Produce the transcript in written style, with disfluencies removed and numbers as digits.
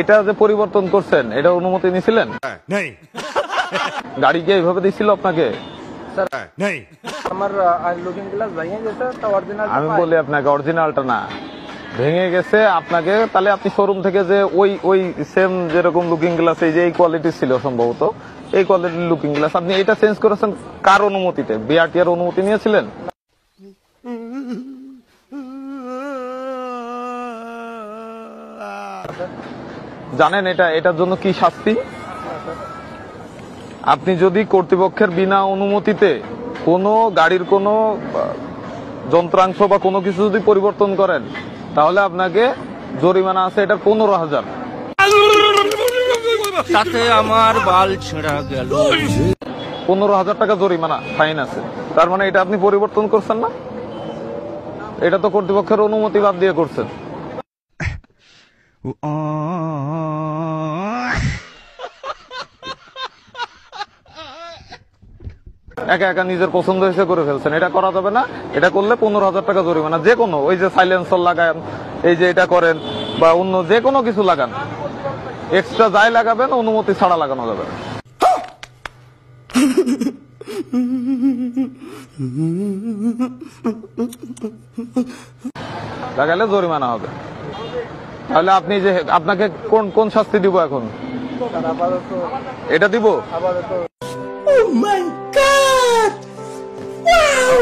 এটা যে পরিবর্তন করছেন, এটা অনুমতি নিছিলেন? গাড়ি কি এইভাবে দিছিল আপনাকে? আমার লুকিং গ্লাস ভেঙে গেছে, তো অরিজিনাল আমি বলি আপনাকে অরিজিনালটা না, ভেঙে গেছে আপনাকে, তাহলে আপনি শোরুম থেকে যে ওই সেম যেরকম লুকিং গ্লাস, এই যে এই কোয়ালিটি ছিল সম্ভবত, এই কোয়ালিটির লুকিং গ্লাস আপনি এটা চেঞ্জ করেছেন কার অনুমতিতে? বিআরটিআর অনুমতি নিয়েছিলেন? জানেন এটার জন্য কি শাস্তি? আপনি যদি কর্তৃপক্ষের বিনা অনুমতিতে কোনো গাড়ির কোনো যন্ত্রাংশ বা কোনো কিছু যদি পরিবর্তন করেন, তাহলে আপনাকে জরিমানা আছে, এটা 15,000। তাতে আমার বাল ছেঁড়া গেল। 15,000 টাকা জরিমানা ফাইন আছে। তার মানে এটা আপনি পরিবর্তন করছেন না, এটা তো কর্তৃপক্ষের অনুমতি বাদ দিয়ে করছেন। একা একা নিজের পছন্দ হয়েছে করে ফেলছেন, এটা করা যাবে না। এটা করলে 15,000 টাকা জরিমানা। যে কোনো ওই যে সাইলেন্সার লাগান, এই যে এটা করেন, বা অন্য যে কোনো কিছু লাগান, এক্সট্রা যাই লাগাবেন অনুমতি ছাড়া লাগানো যাবে। লাগালে জরিমানা হবে। তাহলে আপনি যে আপনাকে কোন শাস্তি দিব এখন? এটা দিব? আপাতত Oh my God! Wow!